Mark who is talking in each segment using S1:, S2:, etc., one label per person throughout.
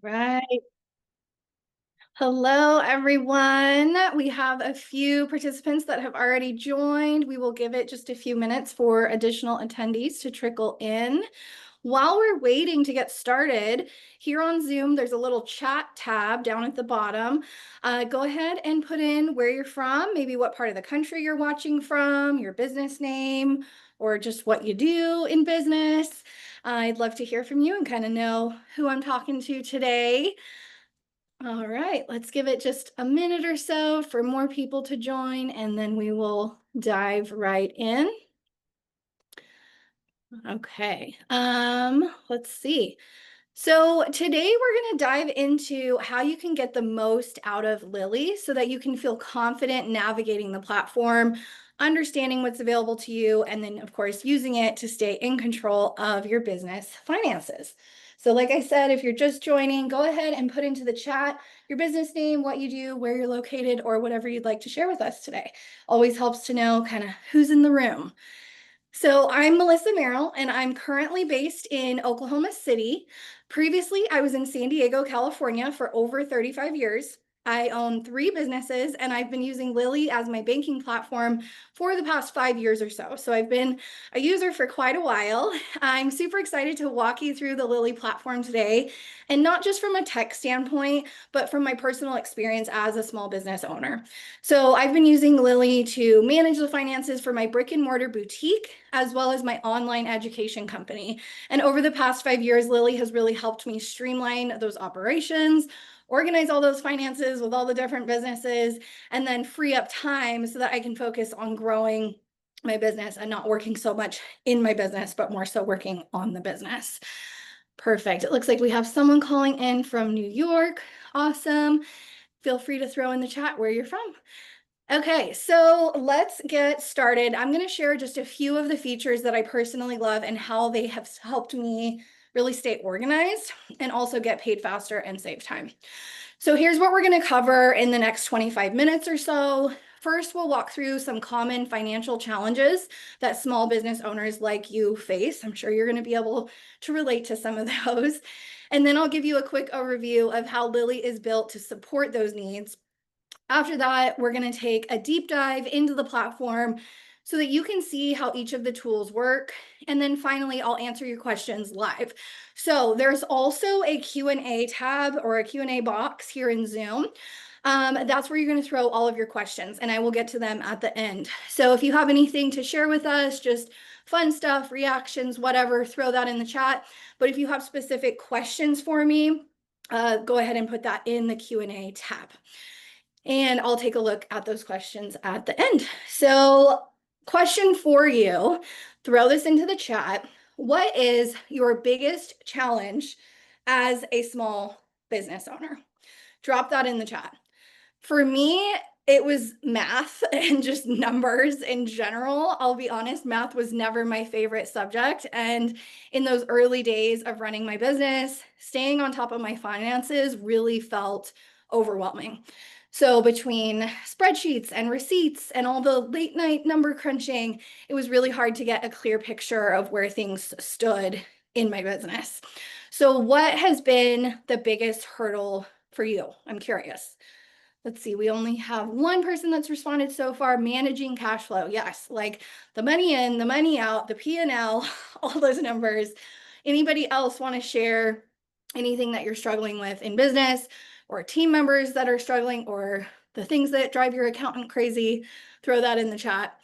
S1: Right. Hello, everyone. We have a few participants that have already joined. We will give it just a few minutes for additional attendees to trickle in. While we're waiting to get started, here on Zoom, there's a little chat tab down at the bottom. Go ahead and put in where you're from, maybe what part of the country you're watching from, your business name, or just what you do in business. I'd love to hear from you and kind of know who I'm talking to today. All right, let's give it just a minute or so for more people to join, and then we will dive right in. Okay, let's see. So today we're going to dive into how you can get the most out of Lili so that you can feel confident navigating the platform, understanding what's available to you, and then of course using it to stay in control of your business finances. So like I said, if you're just joining, go ahead and put into the chat your business name, what you do, where you're located, or whatever you'd like to share with us today. Always helps to know kind of who's in the room. So I'm Melissa Merrill, and I'm currently based in Oklahoma City. Previously, I was in San Diego, California for over 35 years. I own 3 businesses, and I've been using Lili as my banking platform for the past 5 years or so. So I've been a user for quite a while. I'm super excited to walk you through the Lili platform today, and not just from a tech standpoint, but from my personal experience as a small business owner. So I've been using Lili to manage the finances for my brick and mortar boutique, as well as my online education company. And over the past 5 years, Lili has really helped me streamline those operations, organize all those finances with all the different businesses, and then free up time so that I can focus on growing my business and not working so much in my business, but more so working on the business. Perfect. It looks like we have someone calling in from New York. Awesome. Feel free to throw in the chat where you're from. Okay, so let's get started. I'm going to share just a few of the features that I personally love and how they have helped me really stay organized and also get paid faster and save time. So here's what we're going to cover in the next 25 minutes or so. First, we'll walk through some common financial challenges that small business owners like you face. I'm sure you're going to be able to relate to some of those. And then I'll give you a quick overview of how Lili is built to support those needs. After that, we're going to take a deep dive into the platform so that you can see how each of the tools work. And then finally, I'll answer your questions live. So there's also a Q&A tab or a Q&A box here in Zoom. That's where you're going to throw all of your questions, and I will get to them at the end. So if you have anything to share with us, just fun stuff, reactions, whatever, throw that in the chat. But if you have specific questions for me, go ahead and put that in the Q&A tab. And I'll take a look at those questions at the end. So, question for you, throw this into the chat. What is your biggest challenge as a small business owner? Drop that in the chat. For me, it was math and just numbers in general. I'll be honest, math was never my favorite subject. And in those early days of running my business, staying on top of my finances really felt overwhelming. So between spreadsheets and receipts and all the late night number crunching, it was really hard to get a clear picture of where things stood in my business. So what has been the biggest hurdle for you? I'm curious. Let's see, we only have one person that's responded so far. Managing cash flow. Yes, like the money in, the money out, the P&L, all those numbers. Anybody else want to share anything that you're struggling with in business, or team members that are struggling, or the things that drive your accountant crazy? Throw that in the chat.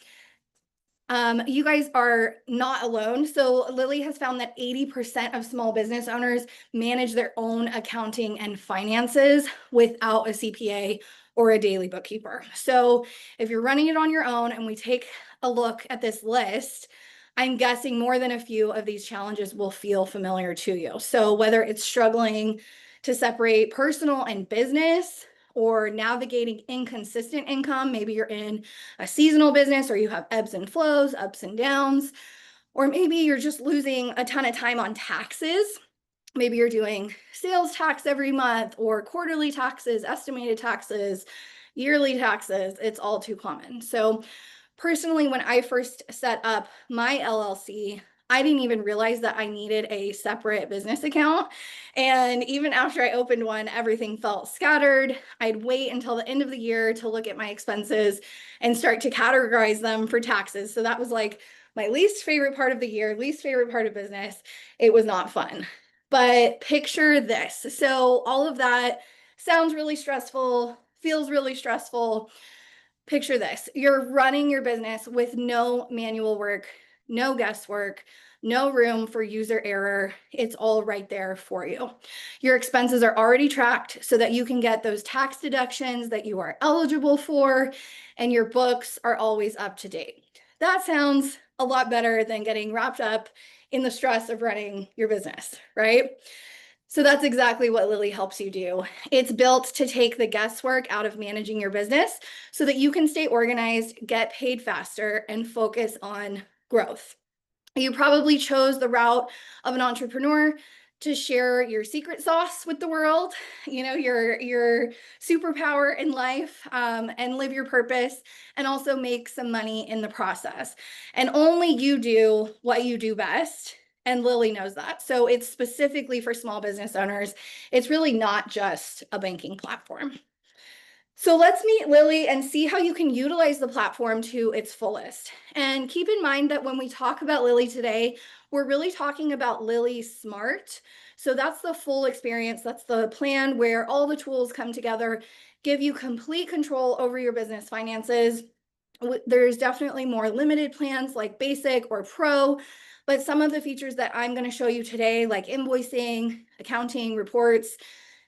S1: You guys are not alone. So Lili has found that 80% of small business owners manage their own accounting and finances without a CPA or a daily bookkeeper. So if you're running it on your own and we take a look at this list, I'm guessing more than a few of these challenges will feel familiar to you. So whether it's struggling to separate personal and business, or navigating inconsistent income. Maybe you're in a seasonal business or you have ebbs and flows, ups and downs, or maybe you're just losing a ton of time on taxes. Maybe you're doing sales tax every month or quarterly taxes, estimated taxes, yearly taxes. It's all too common. So personally, when I first set up my LLC, I didn't even realize that I needed a separate business account. And even after I opened one, everything felt scattered. I'd wait until the end of the year to look at my expenses and start to categorize them for taxes. So that was like my least favorite part of the year, least favorite part of business. It was not fun. But picture this. So all of that sounds really stressful, feels really stressful. Picture this. You're running your business with no manual work, no guesswork, no room for user error. It's all right there for you. Your expenses are already tracked so that you can get those tax deductions that you are eligible for, and your books are always up to date. That sounds a lot better than getting wrapped up in the stress of running your business, right? So that's exactly what Lili helps you do. It's built to take the guesswork out of managing your business so that you can stay organized, get paid faster, and focus on growth. You probably chose the route of an entrepreneur to share your secret sauce with the world, your superpower in life, and live your purpose, and also make some money in the process. And only you do what you do best. And Lili knows that. So it's specifically for small business owners. It's really not just a banking platform. So let's meet Lili and see how you can utilize the platform to its fullest. And keep in mind that when we talk about Lili today, we're really talking about Lili Smart. So that's the full experience. That's the plan where all the tools come together, give you complete control over your business finances. There's definitely more limited plans like basic or pro, but some of the features that I'm going to show you today, like invoicing, accounting, reports,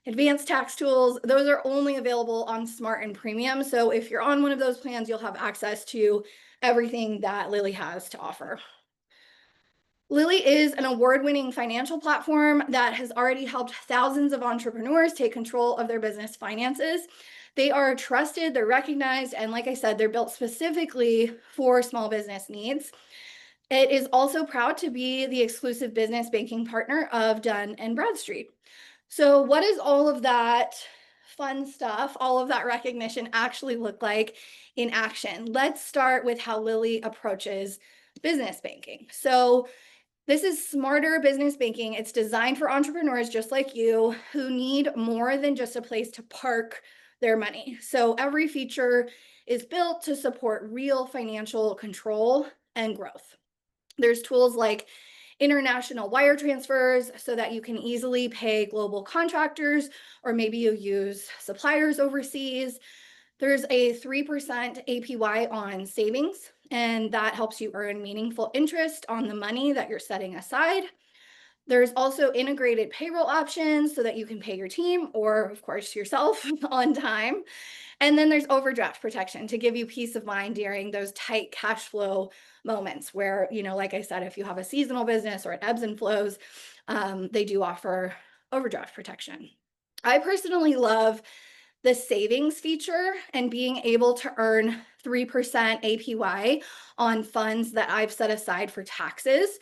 S1: advanced tax tools, those are only available on Smart and Premium. So if you're on one of those plans, you'll have access to everything that Lili has to offer. Lili is an award-winning financial platform that has already helped thousands of entrepreneurs take control of their business finances. They are trusted, they're recognized, and like I said, they're built specifically for small business needs. It is also proud to be the exclusive business banking partner of Dun & Bradstreet. So what does all of that fun stuff, all of that recognition actually look like in action? Let's start with how Lili approaches business banking. So this is smarter business banking. It's designed for entrepreneurs just like you who need more than just a place to park their money. So every feature is built to support real financial control and growth. There's tools like international wire transfers so that you can easily pay global contractors, or maybe you use suppliers overseas. There's a 3% APY on savings, and that helps you earn meaningful interest on the money that you're setting aside. There's also integrated payroll options so that you can pay your team or, of course, yourself on time. And then there's overdraft protection to give you peace of mind during those tight cash flow moments where, like I said, if you have a seasonal business or it ebbs and flows, they do offer overdraft protection. I personally love the savings feature and being able to earn 3% APY on funds that I've set aside for taxes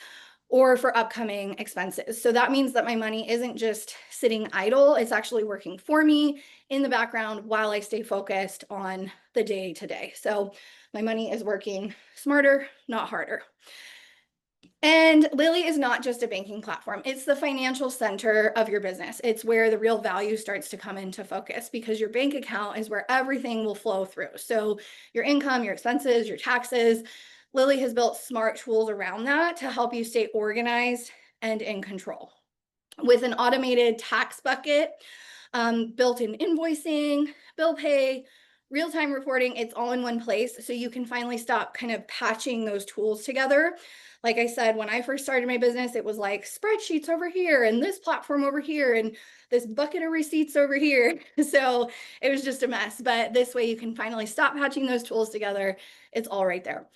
S1: or for upcoming expenses. So that means that my money isn't just sitting idle, it's actually working for me in the background while I stay focused on the day to day. So my money is working smarter, not harder. And Lili is not just a banking platform. It's the financial center of your business. It's where the real value starts to come into focus because your bank account is where everything will flow through. So your income, your expenses, your taxes. Lili has built smart tools around that to help you stay organized and in control. With an automated tax bucket, built-in invoicing, bill pay, real-time reporting, it's all in one place. So you can finally stop kind of patching those tools together. Like I said, when I first started my business, it was like spreadsheets over here and this platform over here and this bucket of receipts over here. So it was just a mess. But this way you can finally stop patching those tools together. It's all right there.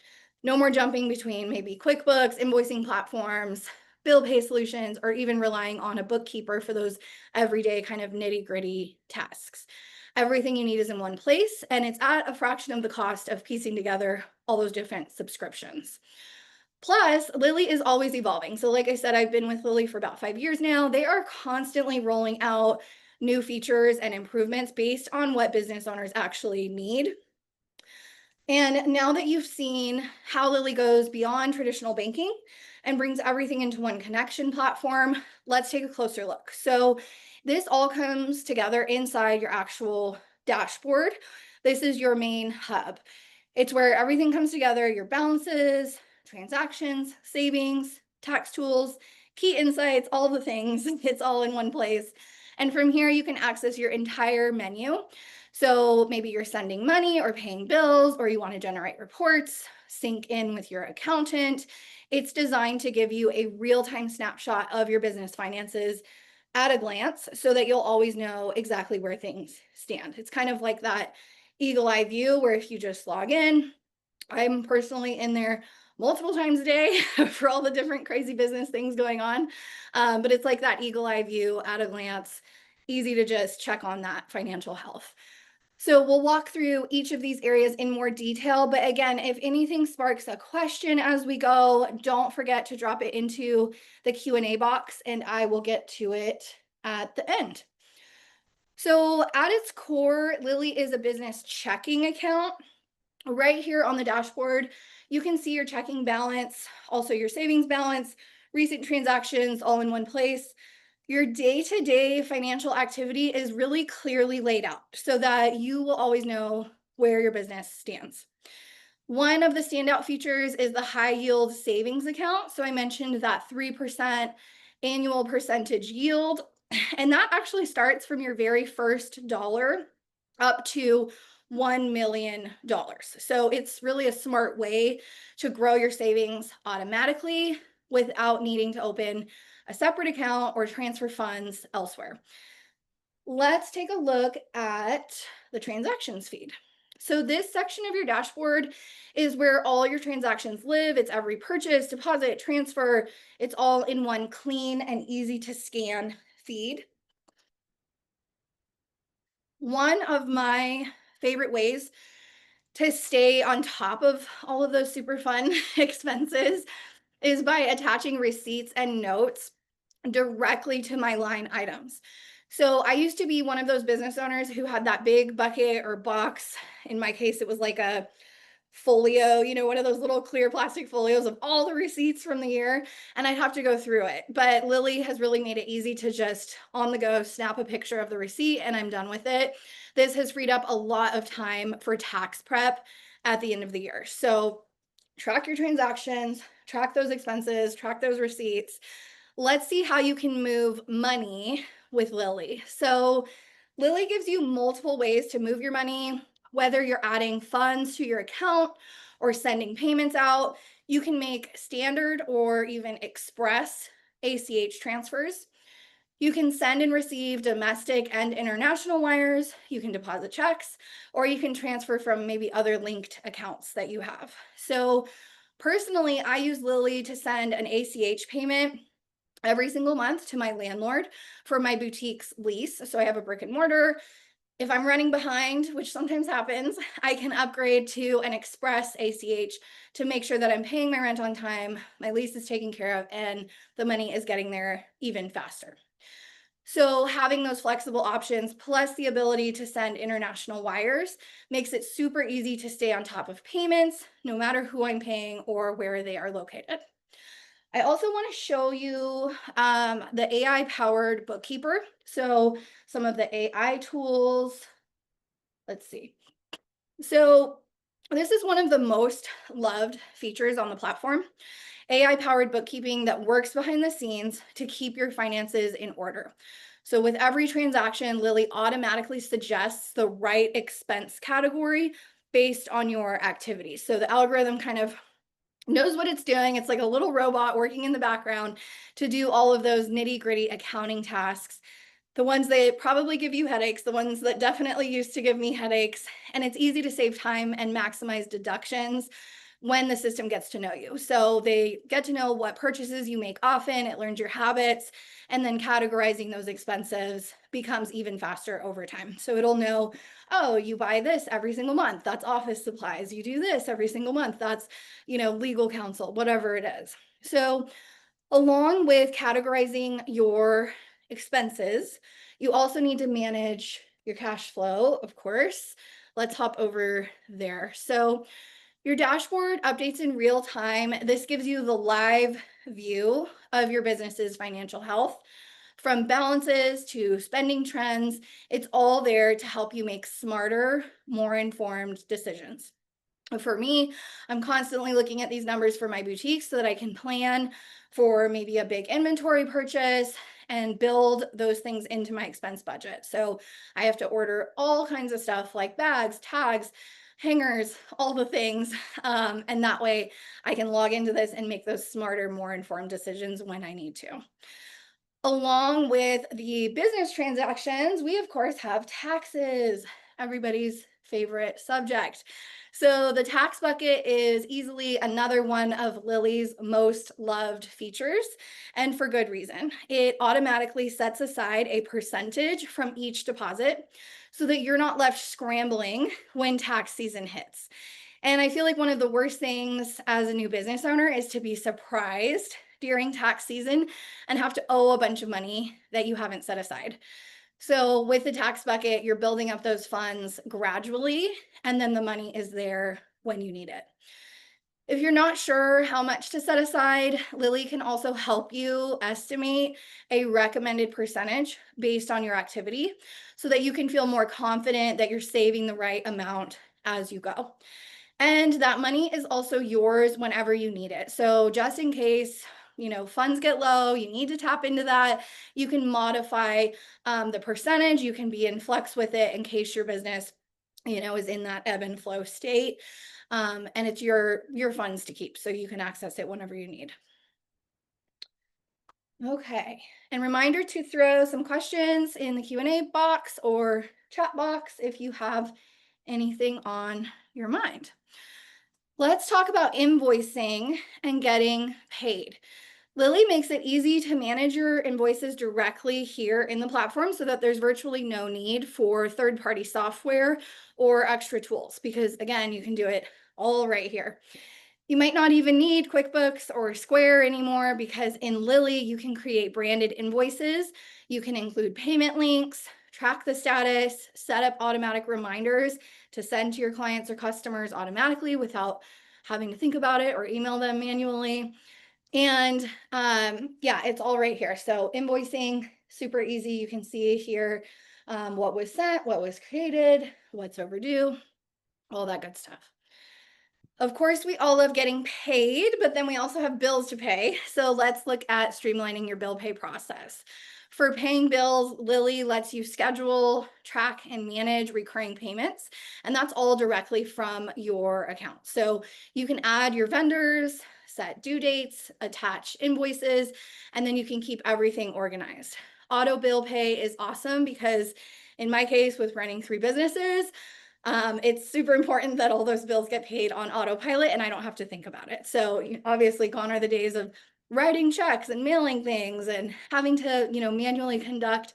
S1: No more jumping between maybe QuickBooks, invoicing platforms, bill pay solutions, or even relying on a bookkeeper for those everyday kind of nitty-gritty tasks. Everything you need is in one place, and it's at a fraction of the cost of piecing together all those different subscriptions. Plus, Lili is always evolving. So like I said, I've been with Lili for about 5 years now. They are constantly rolling out new features and improvements based on what business owners actually need. And now that you've seen how Lili goes beyond traditional banking and brings everything into one connection platform. Let's take a closer look. So this all comes together inside your actual dashboard. This is your main hub. It's where everything comes together, your balances, transactions, savings, tax tools, key insights, all the things. It's all in one place. And from here, you can access your entire menu. So maybe you're sending money or paying bills, or you want to generate reports, sync in with your accountant. It's designed to give you a real-time snapshot of your business finances at a glance so that you'll always know exactly where things stand. It's kind of like that eagle eye view where if you just log in, I'm personally in there multiple times a day for all the different crazy business things going on. But it's like that eagle eye view at a glance, easy to just check on that financial health. So we'll walk through each of these areas in more detail. But again, if anything sparks a question as we go, don't forget to drop it into the Q&A box and I will get to it at the end. So at its core, Lili is a business checking account. Right here on the dashboard, you can see your checking balance, also your savings balance, recent transactions all in one place. Your day-to-day financial activity is really clearly laid out so that you will always know where your business stands. One of the standout features is the high yield savings account. So I mentioned that 3% annual percentage yield, and that actually starts from your very first dollar up to $1 million. So it's really a smart way to grow your savings automatically without needing to open a separate account or transfer funds elsewhere. Let's take a look at the transactions feed. So this section of your dashboard is where all your transactions live. It's every purchase, deposit, transfer. It's all in one clean and easy to scan feed. One of my favorite ways to stay on top of all of those super fun expenses is by attaching receipts and notes directly to my line items. So I used to be one of those business owners who had that big bucket or box. In my case, it was like a folio, one of those little clear plastic folios of all the receipts from the year, and I'd have to go through it. But Lili has really made it easy to just on the go snap a picture of the receipt and I'm done with it. This has freed up a lot of time for tax prep at the end of the year. So track your transactions, track those expenses, track those receipts. Let's see how you can move money with Lili. So Lili gives you multiple ways to move your money, whether you're adding funds to your account or sending payments out. You can make standard or even express ACH transfers. You can send and receive domestic and international wires. You can deposit checks, or you can transfer from maybe other linked accounts that you have. So personally, I use Lili to send an ACH payment every single month to my landlord for my boutique's lease. So I have a brick and mortar. If I'm running behind, which sometimes happens, I can upgrade to an express ACH to make sure that I'm paying my rent on time, my lease is taken care of, and the money is getting there even faster. So having those flexible options plus the ability to send international wires makes it super easy to stay on top of payments, no matter who I'm paying or where they are located. I also want to show you the AI powered bookkeeper. So some of the AI tools, let's see. So this is one of the most loved features on the platform, AI powered bookkeeping that works behind the scenes to keep your finances in order. So with every transaction, Lili automatically suggests the right expense category based on your activities. So the algorithm kind of knows what it's doing. It's like a little robot working in the background to do all of those nitty gritty accounting tasks, the ones that probably give you headaches, the ones that definitely used to give me headaches. And it's easy to save time and maximize deductions when the system gets to know you. So they get to know what purchases you make often, it learns your habits, and then categorizing those expenses becomes even faster over time. So it'll know, oh, you buy this every single month, that's office supplies. You do this every single month, that's, legal counsel, whatever it is. So along with categorizing your expenses, you also need to manage your cash flow, of course. Let's hop over there. So Your dashboard updates in real time. This gives you the live view of your business's financial health. From balances to spending trends, it's all there to help you make smarter, more informed decisions. For me, I'm constantly looking at these numbers for my boutique so that I can plan for maybe a big inventory purchase and build those things into my expense budget. So I have to order all kinds of stuff like bags, tags, hangers, all the things. And that way I can log into this and make those smarter, more informed decisions when I need to. Along with the business transactions, we of course have taxes, everybody's favorite subject. So the tax bucket is easily another one of Lili's most loved features, and for good reason. It automatically sets aside a percentage from each deposit so that you're not left scrambling when tax season hits. And I feel like one of the worst things as a new business owner is to be surprised during tax season and have to owe a bunch of money that you haven't set aside. So with the tax bucket, you're building up those funds gradually, and then the money is there when you need it. If you're not sure how much to set aside, Lili can also help you estimate a recommended percentage based on your activity so that you can feel more confident that you're saving the right amount as you go. And that money is also yours whenever you need it. So just in case, funds get low, you need to tap into that, you can modify the percentage, you can be in flex with it in case your business, is in that ebb and flow state. And it's your funds to keep, so you can access it whenever you need. Okay, and reminder to throw some questions in the Q&A box or chat box if you have anything on your mind. Let's talk about invoicing and getting paid. Lili makes it easy to manage your invoices directly here in the platform so that there's virtually no need for third-party software or extra tools because, again, you can do it all right here. You might not even need QuickBooks or Square anymore because in Lili, you can create branded invoices. You can include payment links, track the status, set up automatic reminders to send to your clients or customers automatically without having to think about it or email them manually. And yeah, it's all right here. So invoicing, super easy. You can see here what was sent, what was created, what's overdue, all that good stuff. Of course, we all love getting paid, but then we also have bills to pay. So let's look at streamlining your bill pay process. For paying bills, Lili lets you schedule, track, and manage recurring payments, and that's all directly from your account. So you can add your vendors, set due dates, attach invoices, and then you can keep everything organized. Auto bill pay is awesome because in my case, with running 3 businesses, it's super important that all those bills get paid on autopilot and I don't have to think about it. So obviously gone are the days of writing checks and mailing things and having to, manually conduct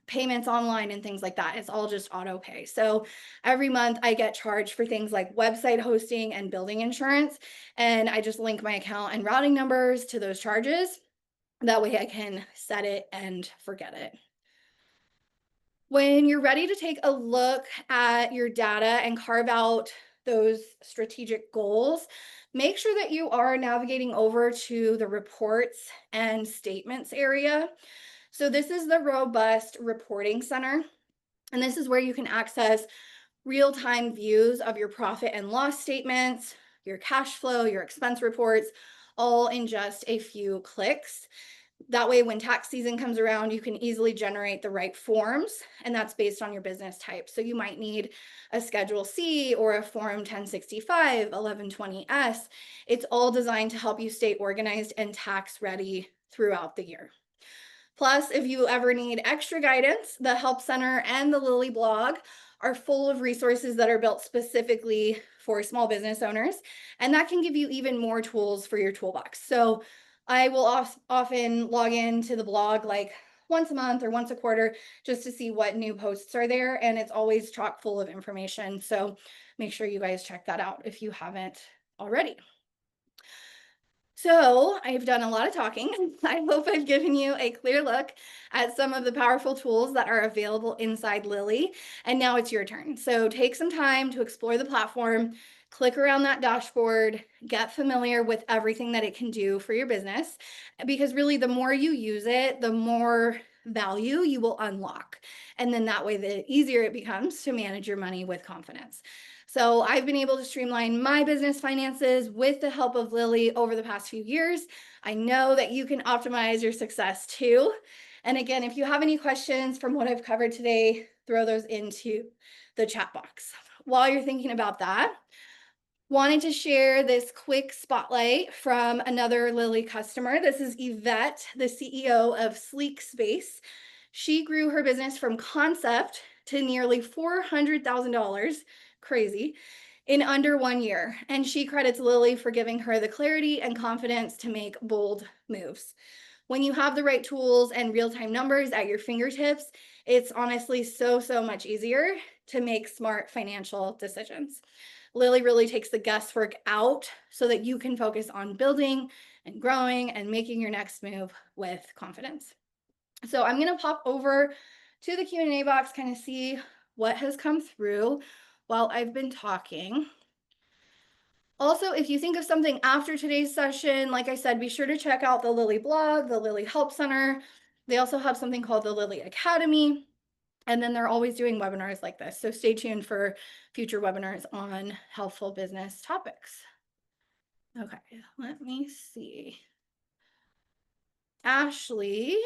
S1: payments online and things like that. It's all just auto pay. So every month I get charged for things like website hosting and building insurance. And I just link my account and routing numbers to those charges. That way I can set it and forget it. When you're ready to take a look at your data and carve out those strategic goals, make sure that you are navigating over to the reports and statements area. So this is the robust reporting center, and this is where you can access real-time views of your profit and loss statements, your cash flow, your expense reports, all in just a few clicks. That way, when tax season comes around, you can easily generate the right forms, and that's based on your business type. So you might need a Schedule C or a Form 1065, 1120S. It's all designed to help you stay organized and tax ready throughout the year. Plus, if you ever need extra guidance, the Help Center and the Lili blog are full of resources that are built specifically for small business owners, and that can give you even more tools for your toolbox. So I will often log into the blog like once a month or once a quarter just to see what new posts are there, and it's always chock full of information. So make sure you guys check that out if you haven't already. So I've done a lot of talking. I hope I've given you a clear look at some of the powerful tools that are available inside Lili. And now it's your turn. So take some time to explore the platform, click around that dashboard, get familiar with everything that it can do for your business, because really the more you use it, the more value you will unlock. And then that way, the easier it becomes to manage your money with confidence. So I've been able to streamline my business finances with the help of Lili over the past few years. I know that you can optimize your success too. And again, if you have any questions from what I've covered today, throw those into the chat box. While you're thinking about that, wanted to share this quick spotlight from another Lili customer. This is Yvette, the CEO of Sleek Space. She grew her business from concept to nearly $400,000, crazy, in under 1 year. And she credits Lili for giving her the clarity and confidence to make bold moves. When you have the right tools and real-time numbers at your fingertips, it's honestly so much easier to make smart financial decisions. Lili really takes the guesswork out so that you can focus on building and growing and making your next move with confidence. So I'm going to pop over to the Q&A box, kind of see what has come through while I've been talking. Also, if you think of something after today's session, like I said, be sure to check out the Lili blog, the Lili Help Center. They also have something called the Lili Academy. And then they're always doing webinars like this. So stay tuned for future webinars on helpful business topics. Okay, let me see. Ashley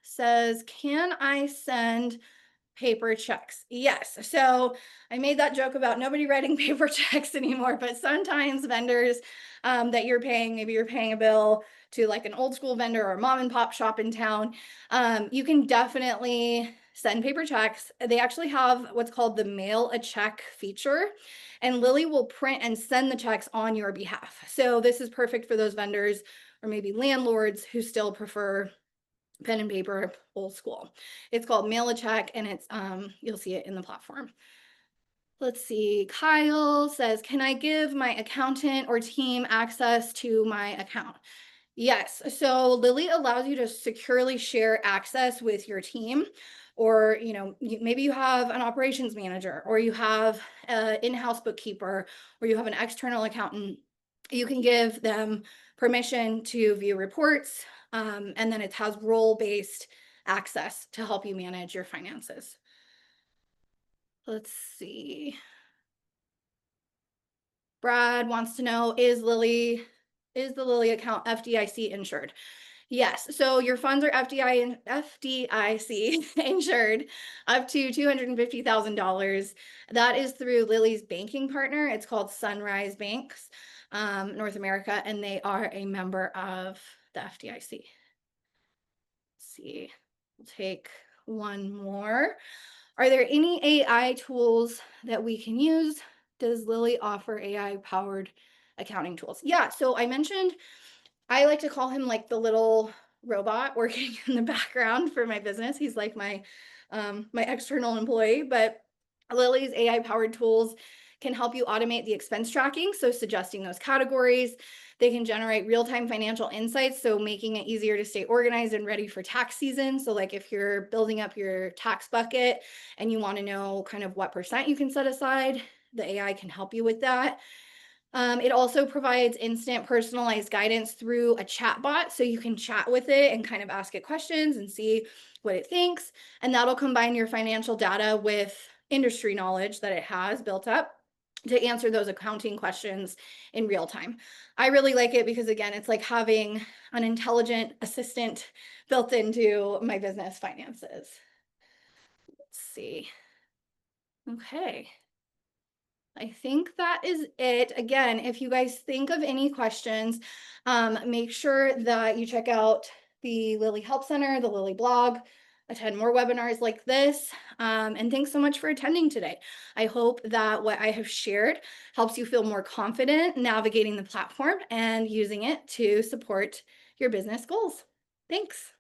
S1: says, can I send paper checks? Yes. So I made that joke about nobody writing paper checks anymore, but sometimes vendors that you're paying, maybe you're paying a bill to like an old school vendor or a mom and pop shop in town, you can definitely send paper checks. They actually have what's called the mail a check feature, and Lili will print and send the checks on your behalf. So this is perfect for those vendors or maybe landlords who still prefer pen and paper, old school. It's called Mail a Check, and it's you'll see it in the platform. Let's see. Kyle says, can I give my accountant or team access to my account? Yes. So Lili allows you to securely share access with your team, or maybe you have an operations manager, or you have an in-house bookkeeper, or you have an external accountant. You can give them permission to view reports, and then it has role-based access to help you manage your finances. Let's see. Brad wants to know, is the Lili account FDIC insured? Yes. So your funds are FDIC insured up to $250,000. That is through Lili's banking partner. It's called Sunrise Banks, North America, and they are a member of the FDIC. Let's see. We'll take one more. Are there any AI tools that we can use? Does Lili offer AI-powered accounting tools? Yeah, so I mentioned, I like to call him like the little robot working in the background for my business. He's like my external employee, but Lili's AI-powered tools can help you automate the expense tracking, so suggesting those categories. They can generate real-time financial insights, so making it easier to stay organized and ready for tax season. So like if you're building up your tax bucket and you want to know kind of what percent you can set aside, the AI can help you with that. It also provides instant personalized guidance through a chat bot, so you can chat with it and kind of ask it questions and see what it thinks. And that'll combine your financial data with industry knowledge that it has built up to answer those accounting questions in real time. I really like it because, again, it's like having an intelligent assistant built into my business finances. Let's see. Okay. I think that is it. Again, if you guys think of any questions, make sure that you check out the Lili Help Center, the Lili blog, attend more webinars like this. And thanks so much for attending today. I hope that what I have shared helps you feel more confident navigating the platform and using it to support your business goals. Thanks.